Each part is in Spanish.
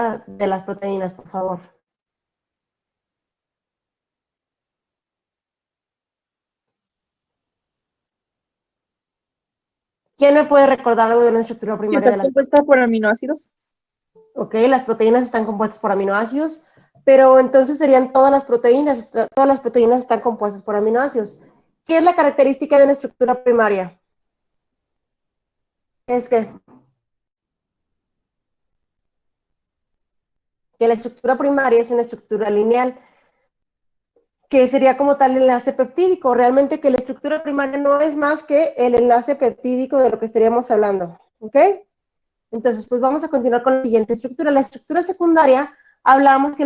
estructura de las proteínas, por favor. ¿Quién me puede recordar algo de la estructura Que primaria está de las proteínas? compuesta por aminoácidos. Ok, las proteínas están compuestas por aminoácidos, pero entonces serían todas las proteínas están compuestas por aminoácidos. ¿Qué es la característica de una estructura primaria? Es que la estructura primaria es una estructura lineal, que sería como tal el enlace peptídico. Realmente que la estructura primaria no es más que el enlace peptídico de lo que estaríamos hablando, ¿ok? Entonces, pues vamos a continuar con la siguiente estructura. La estructura secundaria, hablábamos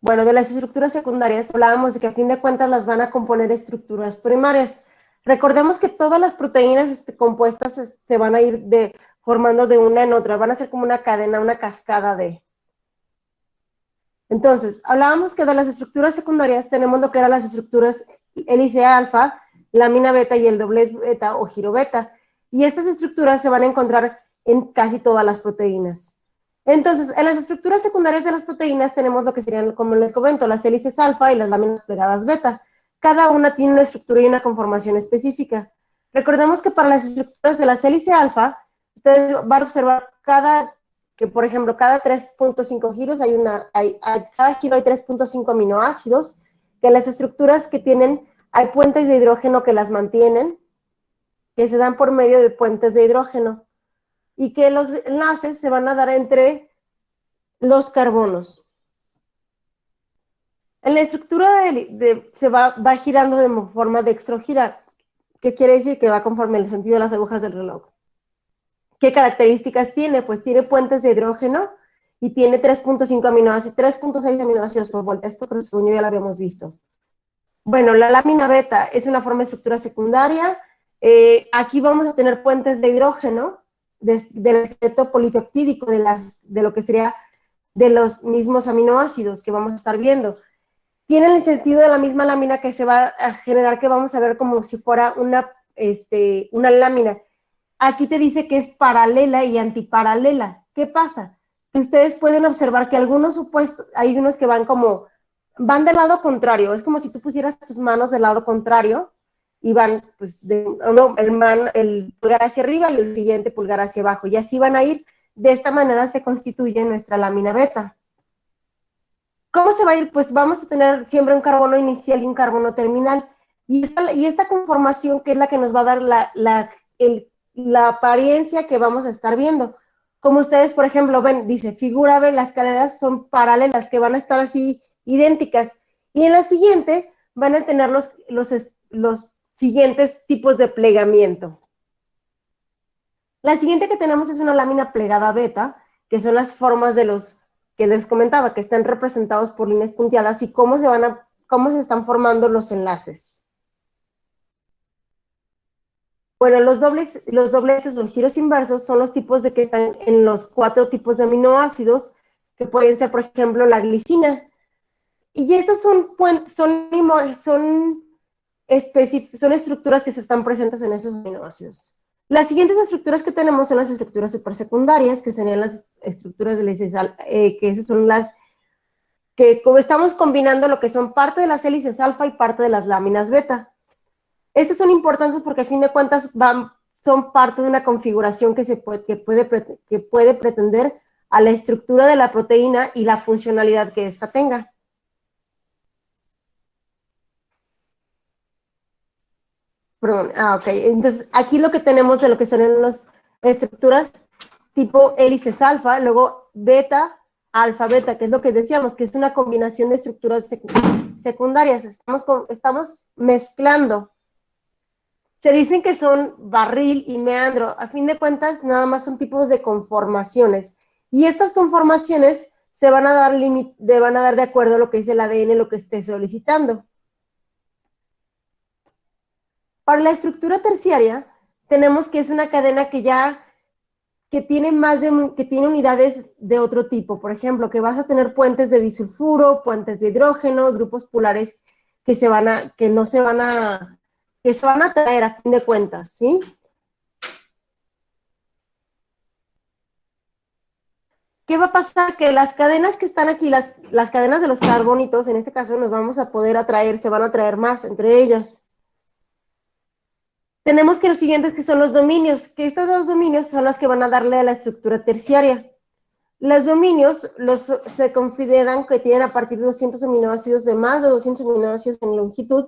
bueno, de las estructuras secundarias hablábamos de que a fin de cuentas las van a componer estructuras primarias. Recordemos que todas las proteínas compuestas se van a ir formando de una en otra, van a ser como una cadena, una cascada de. Entonces, hablábamos que de las estructuras secundarias tenemos lo que eran las estructuras hélice alfa, lámina beta y el doblez beta o giro beta. Y estas estructuras se van a encontrar en casi todas las proteínas. Entonces, en las estructuras secundarias de las proteínas tenemos lo que serían, como les comento, las hélices alfa y las láminas plegadas beta. Cada una tiene una estructura y una conformación específica. Recordemos que para las estructuras de las hélices alfa, ustedes van a observar que, por ejemplo, cada 3.5 giros cada giro hay 3.5 aminoácidos, que las estructuras que tienen, hay puentes de hidrógeno que las mantienen, que se dan por medio de puentes de hidrógeno, y que los enlaces se van a dar entre los carbonos. En la estructura se va girando de forma dextrogira, que quiere decir que va conforme el sentido de las agujas del reloj. ¿Qué características tiene? Pues tiene puentes de hidrógeno y tiene 3.5 aminoácidos, 3.6 aminoácidos por vuelta. Esto creo que según yo ya lo habíamos visto. Bueno, la lámina beta es una forma de estructura secundaria. Aquí vamos a tener puentes de hidrógeno del esqueleto polipeptídico de lo que sería de los mismos aminoácidos que vamos a estar viendo. Tienen el sentido de la misma lámina que se va a generar, que vamos a ver como si fuera una lámina. Aquí te dice que es paralela y antiparalela. ¿Qué pasa? Que ustedes pueden observar que algunos supuestos, hay unos que van del lado contrario. Es como si tú pusieras tus manos del lado contrario y van, pues, el pulgar hacia arriba y el siguiente pulgar hacia abajo. Y así van a ir. De esta manera se constituye nuestra lámina beta. ¿Cómo se va a ir? Pues vamos a tener siempre un carbono inicial y un carbono terminal. Y esta conformación, que es la que nos va a dar la apariencia que vamos a estar viendo. Como ustedes, por ejemplo, ven, dice figura B, las cadenas son paralelas, que van a estar así idénticas. Y en la siguiente van a tener los siguientes tipos de plegamiento. La siguiente que tenemos es una lámina plegada beta, que son las formas de los que les comentaba, que están representados por líneas punteadas y cómo se están formando los enlaces. Bueno, los dobleces o giros inversos son los tipos de que están en los 4 tipos de aminoácidos, que pueden ser, por ejemplo, la glicina. Y estos son estructuras que se están presentes en esos aminoácidos. Las siguientes estructuras que tenemos son las estructuras supersecundarias, que serían las estructuras de que esas son las que, como estamos combinando lo que son parte de las hélices alfa y parte de las láminas beta. Estas son importantes porque a fin de cuentas son parte de una configuración que puede pretender a la estructura de la proteína y la funcionalidad que ésta tenga. Perdón, ok. Entonces, aquí lo que tenemos de lo que son las estructuras tipo hélices alfa, luego beta, alfa, beta, que es lo que decíamos, que es una combinación de estructuras secundarias. Estamos mezclando. Se dicen que son barril y meandro. A fin de cuentas, nada más son tipos de conformaciones. Y estas conformaciones se van a dar de acuerdo a lo que dice el ADN, lo que esté solicitando. Para la estructura terciaria, tenemos que es una cadena que ya que tiene que tiene unidades de otro tipo. Por ejemplo, que vas a tener puentes de disulfuro, puentes de hidrógeno, grupos polares que se van a, que no se van a, que se van a traer a fin de cuentas, ¿sí? ¿Qué va a pasar? Que las cadenas que están aquí, las cadenas de los carbonitos, en este caso nos vamos a poder atraer, se van a atraer más entre ellas. Tenemos que los siguientes que son los dominios, que estos dos dominios son los que van a darle a la estructura terciaria. Los dominios se consideran que tienen a partir de 200 aminoácidos de más de 200 aminoácidos en longitud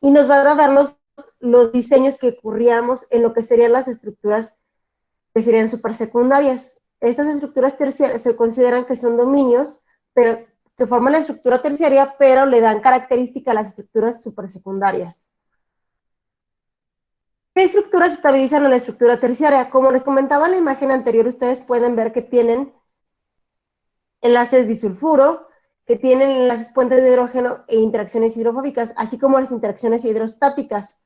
y nos van a dar los diseños que ocurríamos en lo que serían las estructuras que serían supersecundarias. Estas estructuras terciarias se consideran que son dominios, pero que forman la estructura terciaria, pero le dan característica a las estructuras supersecundarias. ¿Qué estructuras estabilizan a la estructura terciaria? Como les comentaba en la imagen anterior, ustedes pueden ver que tienen enlaces disulfuro, que tienen enlaces puentes de hidrógeno e interacciones hidrofóbicas, así como las interacciones hidrostáticas.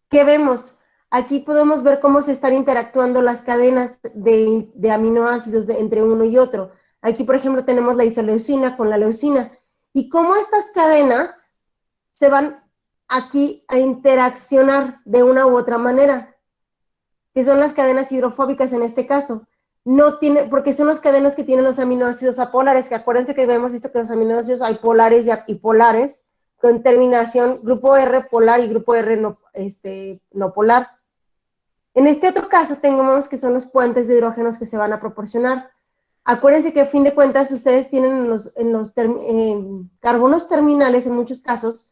¿Qué vemos? Aquí podemos ver cómo se están interactuando las cadenas de aminoácidos entre uno y otro. Aquí, por ejemplo, tenemos la isoleucina con la leucina. Y cómo estas cadenas se van aquí a interaccionar de una u otra manera, que son las cadenas hidrofóbicas en este caso. No tiene, porque son las cadenas que tienen los aminoácidos apolares, que acuérdense que habíamos visto que los aminoácidos hay polares y apolares, con terminación grupo R polar y grupo R no polar. En este otro caso tenemos que son los puentes de hidrógenos que se van a proporcionar. Acuérdense que a fin de cuentas ustedes tienen en los carbonos terminales en muchos casos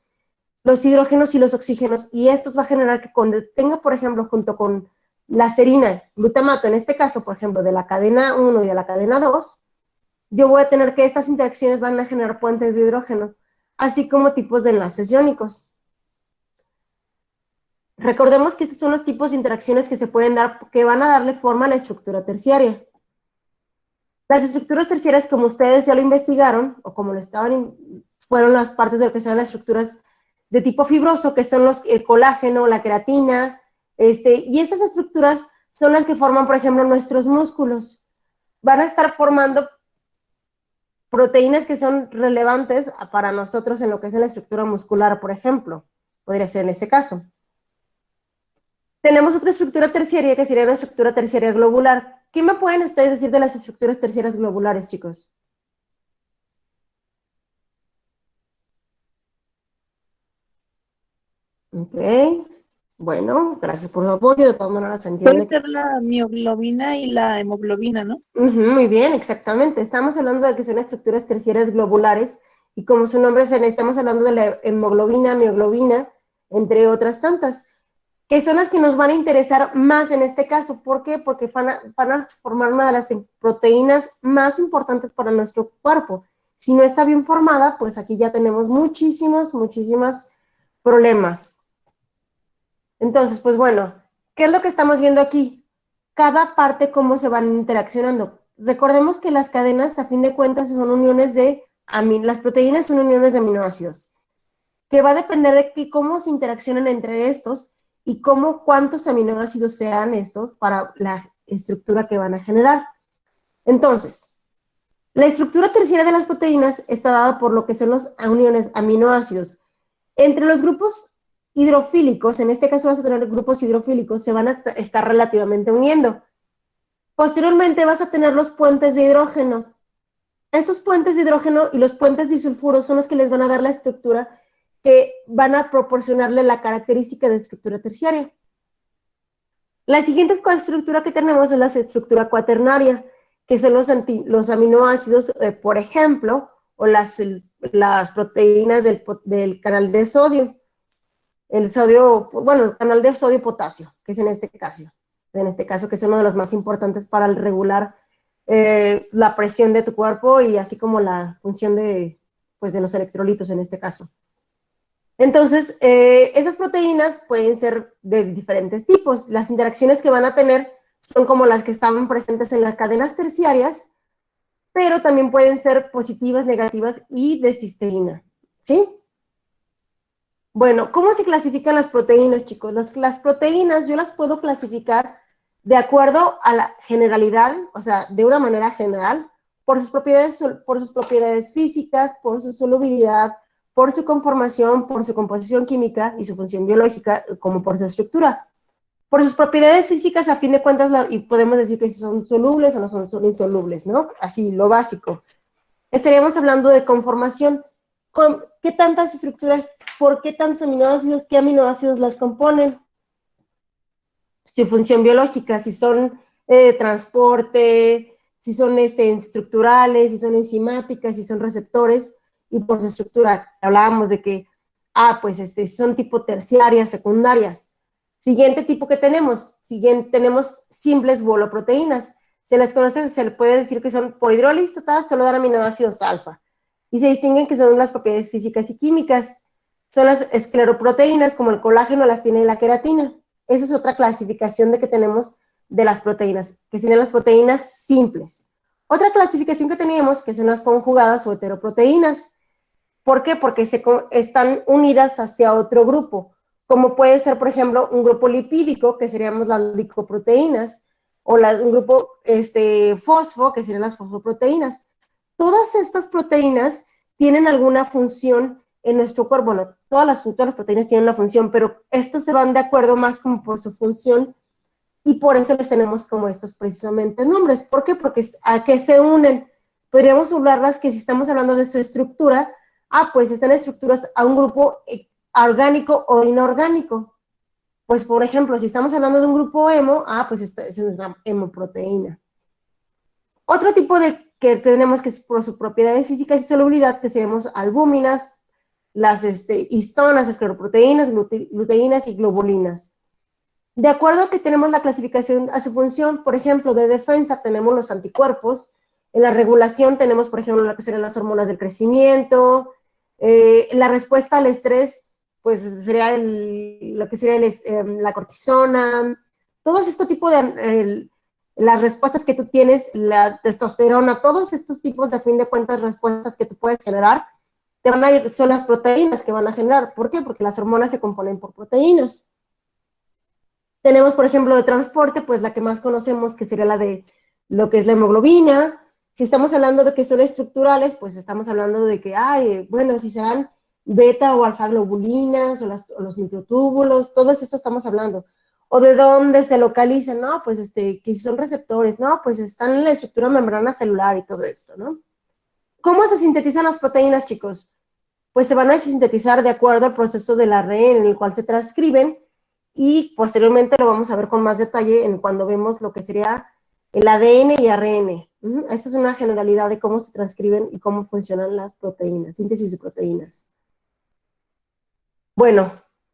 los hidrógenos y los oxígenos, y esto va a generar que cuando tenga, por ejemplo, junto con la serina, glutamato, en este caso, por ejemplo, de la cadena 1 y de la cadena 2, yo voy a tener que estas interacciones van a generar puentes de hidrógeno, así como tipos de enlaces iónicos. Recordemos que estos son los tipos de interacciones que se pueden dar, que van a darle forma a la estructura terciaria. Las estructuras terciarias, como ustedes ya lo investigaron, o como lo estaban, fueron las partes de lo que sean las estructuras de tipo fibroso, que son el colágeno, la queratina, y estas estructuras son las que forman, por ejemplo, nuestros músculos. Van a estar formando proteínas que son relevantes para nosotros en lo que es la estructura muscular, por ejemplo. Podría ser en ese caso. Tenemos otra estructura terciaria que sería una estructura terciaria globular. ¿Qué me pueden ustedes decir de las estructuras terciarias globulares, chicos? Ok, bueno, gracias por su apoyo, de todas maneras se Puede entiende. ser la mioglobina y la hemoglobina, ¿no? Muy bien, exactamente. Estamos hablando de que son estructuras terciarias globulares y como su nombre se estamos hablando de la hemoglobina, mioglobina, entre otras tantas, que son las que nos van a interesar más en este caso. ¿Por qué? Porque van a formar una de las proteínas más importantes para nuestro cuerpo. Si no está bien formada, pues aquí ya tenemos muchísimos problemas. Entonces, pues bueno, ¿qué es lo que estamos viendo aquí? Cada parte, cómo se van interaccionando. Recordemos que las cadenas, a fin de cuentas, son uniones las proteínas son uniones de aminoácidos, que va a depender de cómo se interaccionan entre estos y cuántos aminoácidos sean estos para la estructura que van a generar. Entonces, la estructura terciaria de las proteínas está dada por lo que son las uniones aminoácidos. Entre los grupos hidrofílicos, en este caso vas a tener grupos hidrofílicos, se van a estar relativamente uniendo. Posteriormente vas a tener los puentes de hidrógeno. Estos puentes de hidrógeno y los puentes disulfuro son los que les van a dar la estructura que van a proporcionarle la característica de estructura terciaria. La siguiente estructura que tenemos es la estructura cuaternaria, que son los aminoácidos, por ejemplo, o las proteínas del canal de sodio. El canal de sodio-potasio, que es en este caso, que es uno de los más importantes para regular la presión de tu cuerpo y así como la función de los electrolitos en este caso. Entonces, esas proteínas pueden ser de diferentes tipos. Las interacciones que van a tener son como las que estaban presentes en las cadenas terciarias, pero también pueden ser positivas, negativas y de cisteína, ¿sí? Bueno, ¿cómo se clasifican las proteínas, chicos? Las proteínas yo las puedo clasificar de acuerdo a la generalidad, o sea, de una manera general, por sus propiedades físicas, por su solubilidad, por su conformación, por su composición química y su función biológica, como por su estructura. Por sus propiedades físicas, a fin de cuentas, y podemos decir que si son solubles o no son insolubles, ¿no? Así, lo básico. Estaríamos hablando de conformación. ¿Qué tantas estructuras, por qué tantos aminoácidos, qué aminoácidos las componen? Su función biológica, si son transporte, si son estructurales, si son enzimáticas, si son receptores, y por su estructura, hablábamos de que, pues son tipo terciarias, secundarias. Siguiente tipo que tenemos, tenemos simples boloproteínas. Se les conoce, se le puede decir que son por hidrólisis total, solo dan aminoácidos alfa. Y se distinguen que son las propiedades físicas y químicas. Son las escleroproteínas, como el colágeno las tiene la queratina. Esa es otra clasificación de que tenemos de las proteínas, que serían las proteínas simples. Otra clasificación que teníamos, que son las conjugadas o heteroproteínas. ¿Por qué? Porque están unidas hacia otro grupo, como puede ser, por ejemplo, un grupo lipídico, que seríamos las lipoproteínas, o un grupo fosfo, que serían las fosfoproteínas. Todas estas proteínas tienen alguna función en nuestro cuerpo. Bueno, todas las proteínas tienen una función, pero estas se van de acuerdo más como por su función y por eso les tenemos como estos precisamente nombres. ¿Por qué? Porque a qué se unen. Podríamos hablarlas que si estamos hablando de su estructura, pues están estructuras a un grupo orgánico o inorgánico. Pues, por ejemplo, si estamos hablando de un grupo hemo, pues es una hemoproteína. Otro tipo de que tenemos que es por sus propiedades físicas y solubilidad, que seremos albúminas, las histonas, escleroproteínas, luteínas y globulinas. De acuerdo a que tenemos la clasificación a su función, por ejemplo, de defensa tenemos los anticuerpos, en la regulación tenemos, por ejemplo, lo que serían las hormonas del crecimiento, la respuesta al estrés, pues sería lo que sería la cortisona, todos estos tipos de, las respuestas que tú tienes, la testosterona, todos estos tipos de, a fin de cuentas, respuestas que tú puedes generar, son las proteínas que van a generar. ¿Por qué? Porque las hormonas se componen por proteínas. Tenemos, por ejemplo, de transporte, pues la que más conocemos, que sería la de lo que es la hemoglobina. Si estamos hablando de que son estructurales, pues estamos hablando de que, bueno, si serán beta o alfa globulinas o los microtúbulos, todo eso estamos hablando. O de dónde se localizan, ¿no? Pues que si son receptores, ¿no? Pues están en la estructura membrana celular y todo esto, ¿no? ¿Cómo se sintetizan las proteínas, chicos? Pues se van a sintetizar de acuerdo al proceso del ARN en el cual se transcriben y posteriormente lo vamos a ver con más detalle en cuando vemos lo que sería el ADN y ARN. Esta es una generalidad de cómo se transcriben y cómo funcionan las proteínas, síntesis de proteínas. Bueno,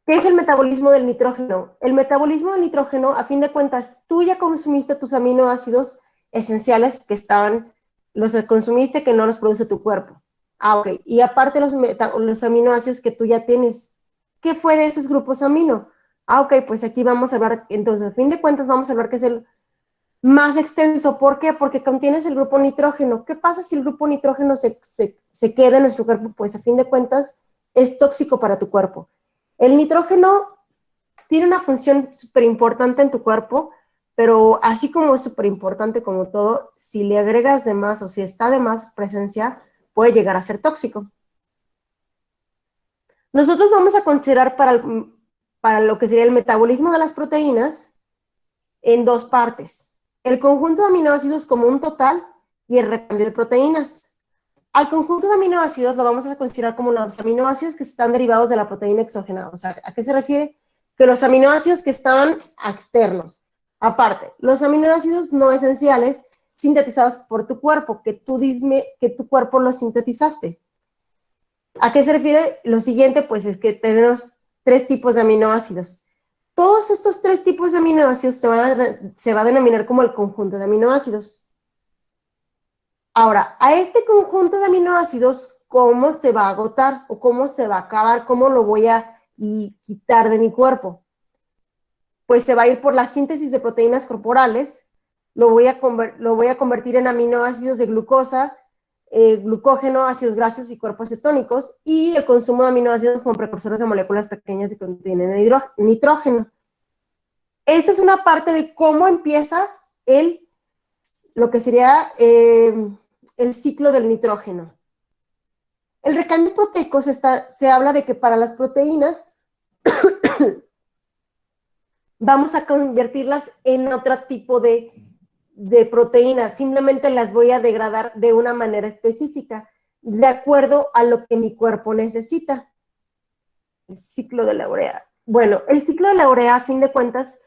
¿qué es el metabolismo del nitrógeno? El metabolismo del nitrógeno, a fin de cuentas, tú ya consumiste tus aminoácidos esenciales que los consumiste que no los produce tu cuerpo. Ok, y aparte los aminoácidos que tú ya tienes. ¿Qué fue de esos grupos amino? Ok, pues aquí vamos a hablar, entonces, a fin de cuentas vamos a hablar que es el más extenso. ¿Por qué? Porque contienes el grupo nitrógeno. ¿Qué pasa si el grupo nitrógeno se queda en nuestro cuerpo? Pues a fin de cuentas es tóxico para tu cuerpo. El nitrógeno tiene una función súper importante en tu cuerpo, pero así como es súper importante como todo, si le agregas de más o si está de más presencia, puede llegar a ser tóxico. Nosotros vamos a considerar para lo que sería el metabolismo de las proteínas en dos partes. El conjunto de aminoácidos como un total y el recambio de proteínas. Al conjunto de aminoácidos lo vamos a considerar como los aminoácidos que están derivados de la proteína exógena. O sea, ¿a qué se refiere? Que los aminoácidos que estaban externos. Aparte, los aminoácidos no esenciales sintetizados por tu cuerpo, que tu cuerpo los sintetizaste. ¿A qué se refiere? Lo siguiente, pues, es que tenemos 3 tipos de aminoácidos. Todos estos 3 tipos de aminoácidos se va a denominar como el conjunto de aminoácidos. Ahora, a este conjunto de aminoácidos, ¿cómo se va a agotar? ¿O cómo se va a acabar? ¿Cómo lo voy a quitar de mi cuerpo? Pues se va a ir por la síntesis de proteínas corporales, lo voy a convertir en aminoácidos de glucosa, glucógeno, ácidos grasos y cuerpos cetónicos, y el consumo de aminoácidos como precursores de moléculas pequeñas que contienen nitrógeno. Esta es una parte de cómo empieza lo que sería el ciclo del nitrógeno. El recambio proteico se habla de que para las proteínas vamos a convertirlas en otro tipo de proteínas, simplemente las voy a degradar de una manera específica, de acuerdo a lo que mi cuerpo necesita. El ciclo de la urea. Bueno, el ciclo de la urea, a fin de cuentas,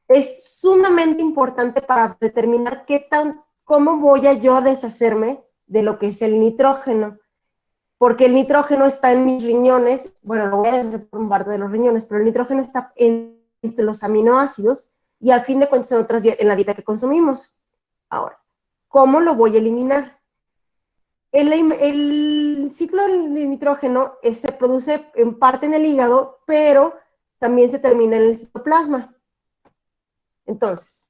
es sumamente importante para determinar cómo voy a yo deshacerme de lo que es el nitrógeno, porque el nitrógeno está en mis riñones, bueno, lo voy a deshacer por parte de los riñones, pero el nitrógeno está entre los aminoácidos y a fin de cuentas en la dieta que consumimos. Ahora, ¿cómo lo voy a eliminar? El ciclo del nitrógeno se produce en parte en el hígado, pero también se termina en el citoplasma. Entonces,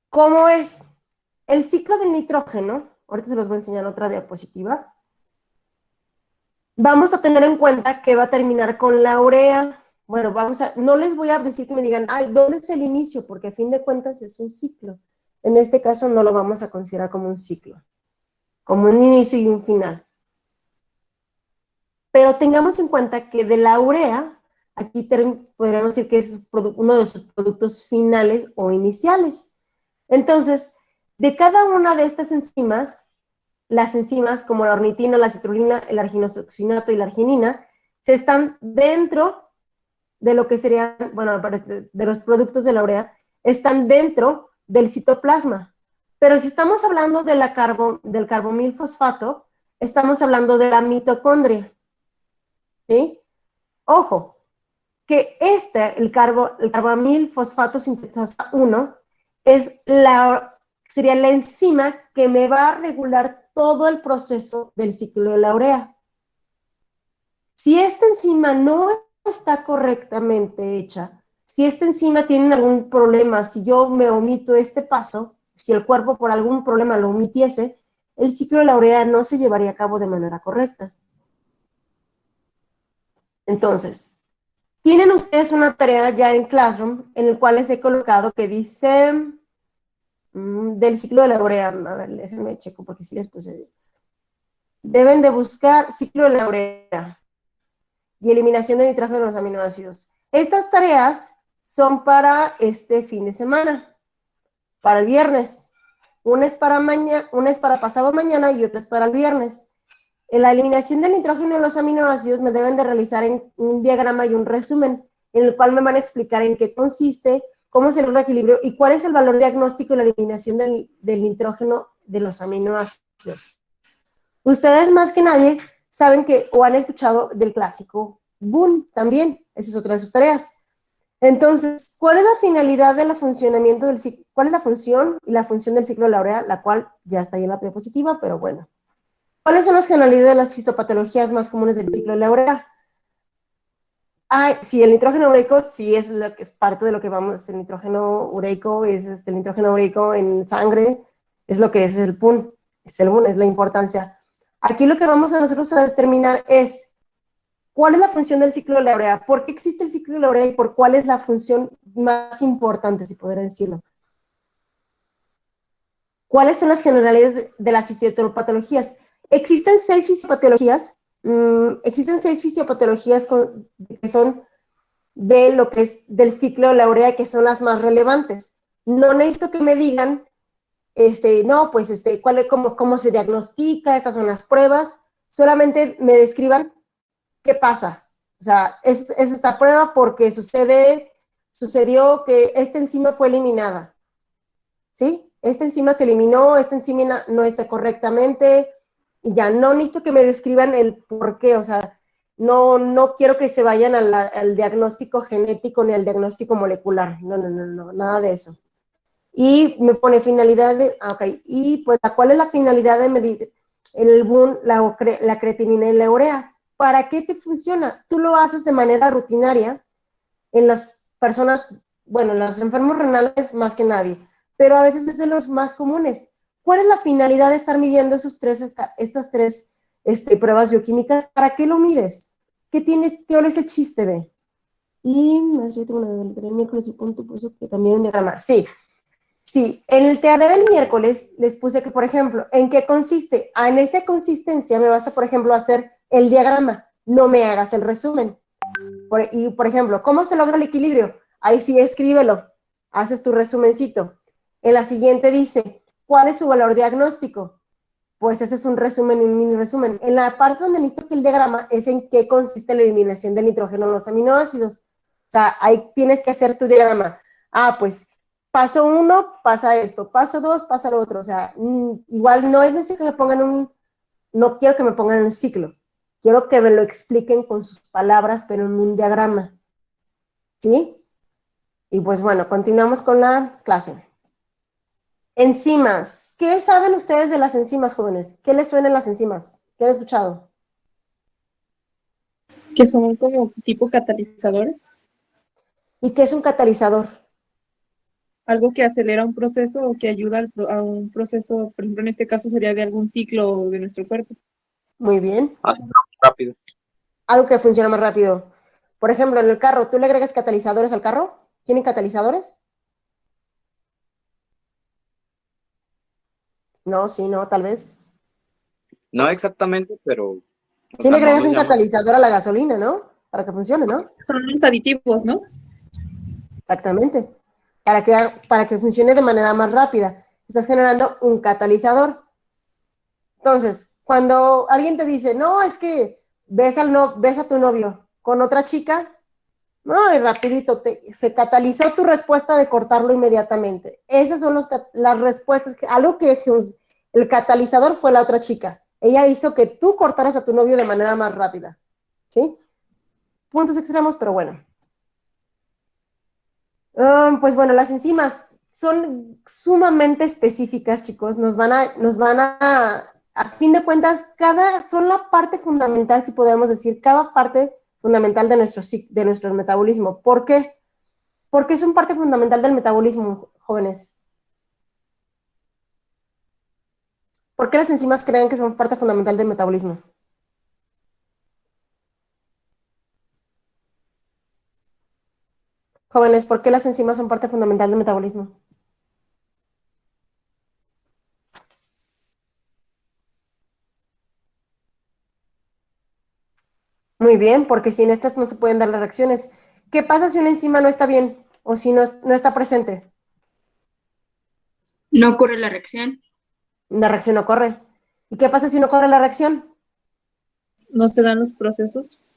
¿cómo es? El ciclo del nitrógeno, ahorita se los voy a enseñar en otra diapositiva, vamos a tener en cuenta que va a terminar con la urea. Bueno, no les voy a decir que me digan, ay, ¿dónde es el inicio? Porque a fin de cuentas es un ciclo. En este caso no lo vamos a considerar como un ciclo, como un inicio y un final. Pero tengamos en cuenta que de la urea, aquí podríamos decir que es uno de sus productos finales o iniciales. Entonces, de cada una de estas enzimas, las enzimas como la ornitina, la citrulina, el arginoxinato y la arginina, se están dentro de lo que serían, bueno, de los productos de la urea, están dentro del citoplasma. Pero si estamos hablando de del carbamilfosfato, estamos hablando de la mitocondria. ¿Sí? Ojo, que el carbamilfosfato sintetasa 1 sería la enzima que me va a regular todo el proceso del ciclo de la urea. Si esta enzima no está correctamente hecha, si esta enzima tiene algún problema, si yo me omito este paso, si el cuerpo por algún problema lo omitiese, el ciclo de la urea no se llevaría a cabo de manera correcta. Entonces, tienen ustedes una tarea ya en Classroom en el cual les he colocado que dice del ciclo de la urea. A ver, déjenme checo porque sí les puse. Deben de buscar ciclo de la urea y eliminación de nitrógeno de los aminoácidos. Estas tareas son para este fin de semana, para el viernes. Una es para pasado mañana y otra es para el viernes. En la eliminación del nitrógeno de los aminoácidos me deben de realizar un diagrama y un resumen, en el cual me van a explicar en qué consiste, cómo se logra el equilibrio y cuál es el valor diagnóstico de la eliminación del nitrógeno de los aminoácidos. Ustedes más que nadie saben que o han escuchado del clásico BUN también, esa es otra de sus tareas. Entonces, ¿cuál es la finalidad del funcionamiento del ciclo? ¿Cuál es la función y la función del ciclo de la urea? La cual ya está ahí en la diapositiva, pero bueno. ¿Cuáles son las generalidades de las fisiopatologías más comunes del ciclo de la urea? Sí, el nitrógeno ureico sí es parte de lo que vamos, el nitrógeno ureico es el nitrógeno ureico en sangre, es lo que es el PUN, es la importancia. Aquí lo que vamos a nosotros a determinar es cuál es la función del ciclo de la urea, por qué existe el ciclo de la urea y por cuál es la función más importante, si pudiera decirlo. ¿Cuáles son las generalidades de las fisiopatologías? Existen 6 fisiopatologías. Que son de lo que es del ciclo de la urea, que son las más relevantes. No necesito que me digan, cómo se diagnostica, estas son las pruebas, solamente me describan qué pasa. O sea, es esta prueba porque sucedió que esta enzima fue eliminada. ¿Sí? Esta enzima se eliminó, esta enzima no está correctamente, y ya no necesito que me describan el por qué, o sea, no quiero que se vayan al diagnóstico genético ni al diagnóstico molecular, no, nada de eso. Y me pone finalidad y pues, ¿cuál es la finalidad de medir el BUN, la creatinina y la urea? ¿Para qué te funciona? Tú lo haces de manera rutinaria en las personas, bueno, en los enfermos renales más que nadie, pero a veces es de los más comunes. ¿Cuál es la finalidad de estar midiendo estas tres pruebas bioquímicas? ¿Para qué lo mides? ¿Cuál es el chiste de? Y yo tengo una del miércoles y punto, por eso que también un diagrama. Sí, en el TAD del miércoles les puse que, por ejemplo, ¿en qué consiste? En esta consistencia me vas a, por ejemplo, hacer el diagrama, no me hagas el resumen. Por ejemplo, ¿cómo se logra el equilibrio? Ahí sí, escríbelo, haces tu resumencito. En la siguiente dice, ¿cuál es su valor diagnóstico? Pues ese es un resumen, un mini resumen. En la parte donde necesito que el diagrama es en qué consiste la eliminación del nitrógeno en los aminoácidos. O sea, ahí tienes que hacer tu diagrama. Pues paso 1 pasa esto, paso 2 pasa lo otro. O sea, igual no es necesario que me pongan no quiero que me pongan un ciclo. Quiero que me lo expliquen con sus palabras, pero en un diagrama. ¿Sí? Y pues bueno, continuamos con la clase. Enzimas. ¿Qué saben ustedes de las enzimas, jóvenes? ¿Qué les suenan las enzimas? ¿Qué han escuchado? Que son como tipo catalizadores. ¿Y qué es un catalizador? Algo que acelera un proceso o que ayuda a un proceso, por ejemplo, en este caso sería de algún ciclo de nuestro cuerpo. Muy bien. Rápido. Algo que funciona más rápido. Por ejemplo, en el carro, ¿tú le agregas catalizadores al carro? ¿Tienen catalizadores? No, sí, no, tal vez. No exactamente, pero... Sí le agregas no un catalizador a la gasolina, ¿no? Para que funcione, ¿no? Son los aditivos, ¿no? Exactamente. Para que funcione de manera más rápida. Estás generando un catalizador. Entonces, cuando alguien te dice, no, es que ves a tu novio con otra chica, no, y rapidito, se catalizó tu respuesta de cortarlo inmediatamente. Esas son las respuestas, el catalizador fue la otra chica. Ella hizo que tú cortaras a tu novio de manera más rápida. ¿Sí? Puntos extremos, pero bueno. Pues bueno, las enzimas son sumamente específicas, chicos. Nos van a fin de cuentas, son la parte fundamental, si podemos decir, cada parte fundamental de nuestro metabolismo. ¿Por qué? Porque son parte fundamental del metabolismo, jóvenes. ¿Por qué las enzimas creen que son parte fundamental del metabolismo? Jóvenes, ¿por qué las enzimas son parte fundamental del metabolismo? Muy bien, porque sin estas no se pueden dar las reacciones. ¿Qué pasa si una enzima no está bien o si no está presente? No ocurre la reacción. La reacción no corre. ¿Y qué pasa si no corre la reacción? No se dan los procesos.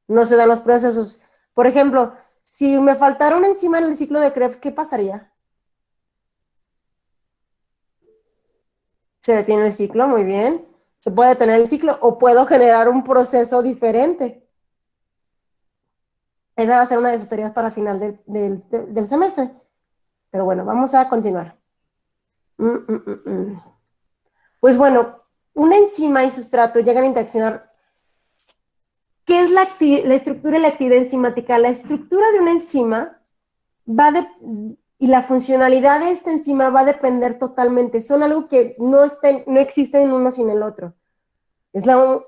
No se dan los procesos. Por ejemplo, si me faltara una enzima en el ciclo de Krebs, ¿qué pasaría? Se detiene el ciclo, muy bien. Se puede detener el ciclo o puedo generar un proceso diferente. Esa va a ser una de sus teorías para el final del semestre. Pero bueno, vamos a continuar. Pues bueno, una enzima y sustrato llegan a interaccionar. ¿Qué es la estructura y la actividad enzimática? La estructura de una enzima y la funcionalidad de esta enzima va a depender totalmente. Son algo que no existe en uno sin el otro. Es lo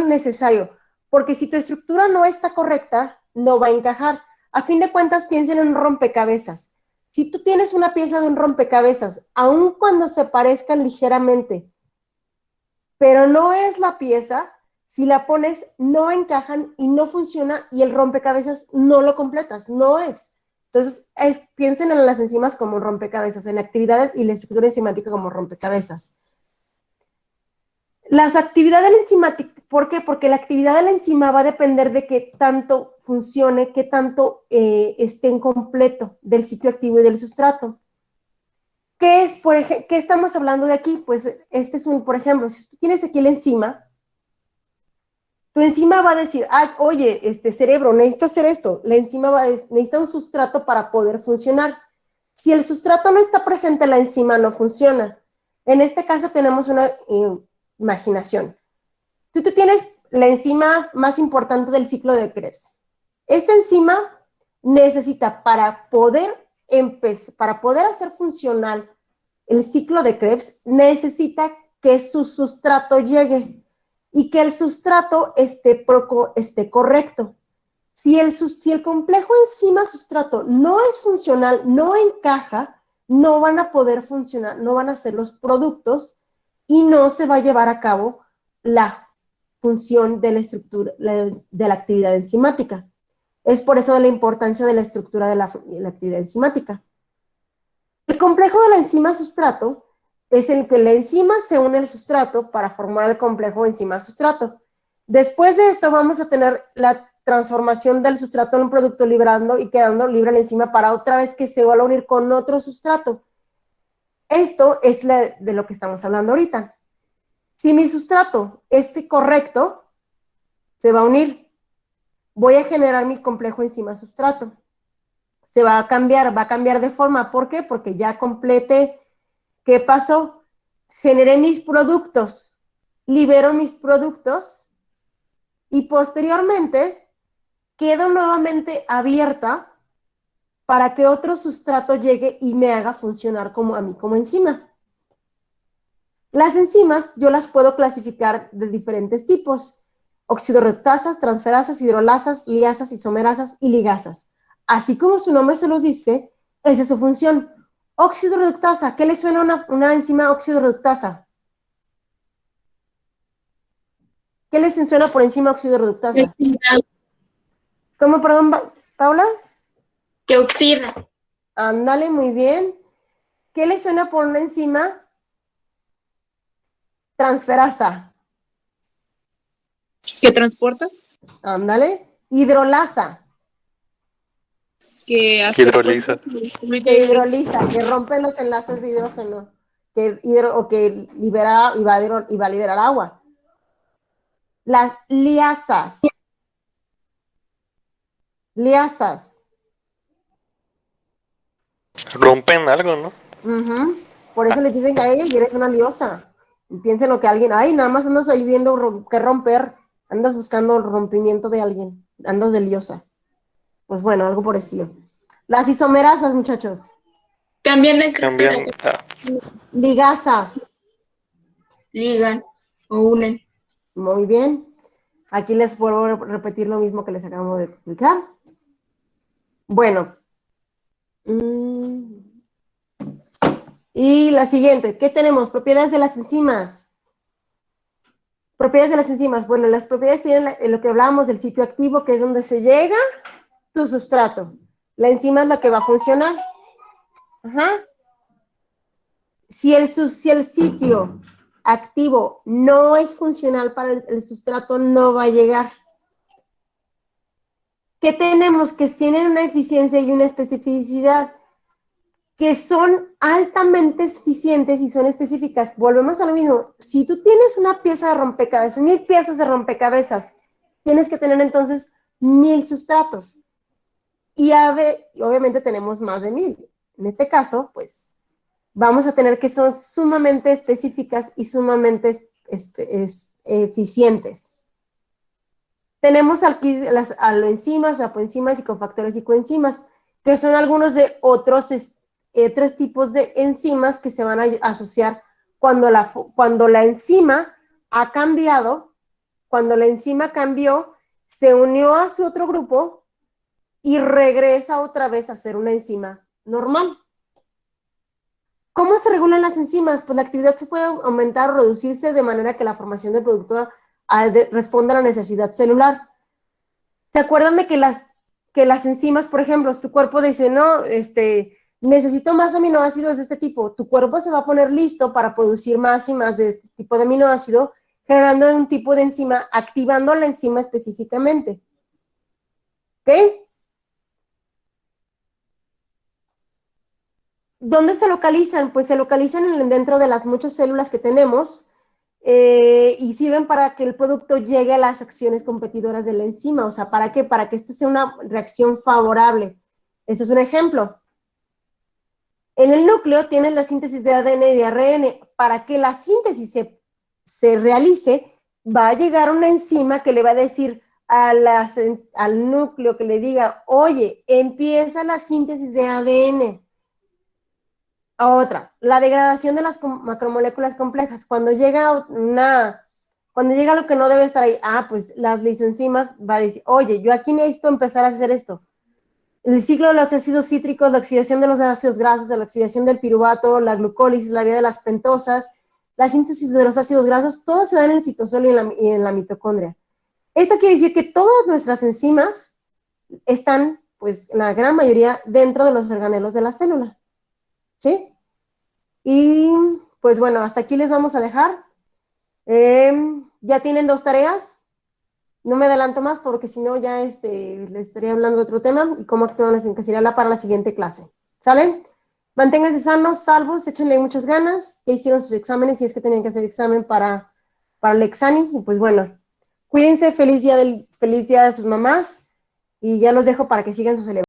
necesario. Porque si tu estructura no está correcta, no va a encajar. A fin de cuentas, piensen en un rompecabezas. Si tú tienes una pieza de un rompecabezas, aun cuando se parezcan ligeramente, pero no es la pieza, si la pones, no encajan y no funciona y el rompecabezas no lo completas, no es. Entonces, piensen en las enzimas como rompecabezas, en la actividad y la estructura enzimática como rompecabezas. Las actividades enzimáticas, ¿por qué? Porque la actividad de la enzima va a depender de qué tanto funcione, qué tanto esté en completo del sitio activo y del sustrato. ¿Qué estamos hablando de aquí? Pues este es por ejemplo, si tú tienes aquí la enzima, tu enzima va a decir, oye, cerebro, necesito hacer esto. La enzima necesita un sustrato para poder funcionar. Si el sustrato no está presente, la enzima no funciona. En este caso tenemos una imaginación. Tú tienes la enzima más importante del ciclo de Krebs. Esta enzima necesita para poder hacer funcional el ciclo de Krebs necesita que su sustrato llegue y que el sustrato esté correcto. Si el complejo enzima-sustrato no es funcional, no encaja, no van a poder funcionar, no van a ser los productos y no se va a llevar a cabo la función de la estructura, de la actividad enzimática. Es por eso de la importancia de la estructura de la actividad enzimática. El complejo de la enzima-sustrato es el que la enzima se une al sustrato para formar el complejo enzima-sustrato. Después de esto vamos a tener la transformación del sustrato en un producto liberando y quedando libre la enzima para otra vez que se vuelva a unir con otro sustrato. Esto es de lo que estamos hablando ahorita. Si mi sustrato es correcto, se va a unir. Voy a generar mi complejo enzima-sustrato. Se va a cambiar de forma. ¿Por qué? Porque ya completé. ¿Qué pasó? Generé mis productos, libero mis productos y posteriormente quedo nuevamente abierta para que otro sustrato llegue y me haga funcionar a mí como enzima. Las enzimas yo las puedo clasificar de diferentes tipos: oxidorreductasas, transferasas, hidrolasas, liasas, isomerasas y ligasas. Así como su nombre se los dice, esa es su función. Oxidorreductasa, ¿qué le suena una enzima oxidorreductasa? ¿Qué les suena por enzima oxidorreductasa? Oxida. ¿Cómo, perdón, Paula? Que oxida. Ándale, muy bien. ¿Qué le suena por una enzima transferasa? ¿Que transporta? Ándale. Hidrolasa. Que hace Hidroliza. Que hidroliza, que rompe los enlaces de hidrógeno, que libera y va a liberar agua. Las liasas. Liasas. Rompen algo, ¿no? Uh-huh. Por eso le dicen a ella que eres una liosa. Y piensen lo que alguien, ay, nada más andas ahí viendo que romper, andas buscando el rompimiento de alguien, andas de liosa. Pues bueno, algo por estilo. Las isomerasas, muchachos. Cambian la estructura. Cambian. Ligasas. Ligan o unen. Muy bien. Aquí les vuelvo a repetir lo mismo que les acabamos de explicar. Bueno. Y la siguiente, ¿qué tenemos? Propiedades de las enzimas. Propiedades de las enzimas. Bueno, las propiedades tienen lo que hablábamos del sitio activo, que es donde se llega tu sustrato. La enzima es la que va a funcionar. Ajá. Si el sitio activo no es funcional para el sustrato, no va a llegar. ¿Qué tenemos? Que tienen una eficiencia y una especificidad, que son altamente eficientes y son específicas. Volvemos a lo mismo. Si tú tienes una pieza de rompecabezas, 1000 piezas de rompecabezas, tienes que tener entonces 1000 sustratos. Y obviamente tenemos más de 1000. En este caso, pues, vamos a tener que son sumamente específicas y sumamente eficientes. Tenemos aquí las aloenzimas, apoenzimas y cofactores y coenzimas, que son algunos de otros tres tipos de enzimas que se van a asociar cuando la enzima ha cambiado, cuando la enzima cambió, se unió a su otro grupo y regresa otra vez a ser una enzima normal. ¿Cómo se regulan las enzimas? Pues la actividad se puede aumentar o reducirse de manera que la formación del producto responda a la necesidad celular. ¿Se acuerdan de que las enzimas, por ejemplo, tu cuerpo dice, no, necesito más aminoácidos de este tipo? Tu cuerpo se va a poner listo para producir más y más de este tipo de aminoácido, generando un tipo de enzima, activando la enzima específicamente. ¿Ok? ¿Dónde se localizan? Pues se localizan dentro de las muchas células que tenemos y sirven para que el producto llegue a las acciones competidoras de la enzima. O sea, ¿para qué? Para que esta sea una reacción favorable. Este es un ejemplo. En el núcleo tienes la síntesis de ADN y de ARN. Para que la síntesis se realice, va a llegar una enzima que le va a decir al núcleo, que le diga, oye, empieza la síntesis de ADN. Otra, la degradación de las macromoléculas complejas. Cuando llega lo que no debe estar ahí, pues las lisoenzimas va a decir, oye, yo aquí necesito empezar a hacer esto. El ciclo de los ácidos cítricos, la oxidación de los ácidos grasos, la oxidación del piruvato, la glucólisis, la vía de las pentosas, la síntesis de los ácidos grasos, todas se dan en el citosol y en la mitocondria. Esto quiere decir que todas nuestras enzimas están, pues, la gran mayoría dentro de los organelos de la célula. ¿Sí? Y, pues, bueno, hasta aquí les vamos a dejar. Ya tienen 2 tareas. No me adelanto más porque si no ya les estaría hablando de otro tema y cómo actúan en Casilala para la siguiente clase. ¿Sale? Manténganse sanos, salvos, échenle muchas ganas. Ya hicieron sus exámenes si es que tenían que hacer examen para el examen. Y pues bueno, cuídense, feliz día de sus mamás y ya los dejo para que sigan sus celebraciones.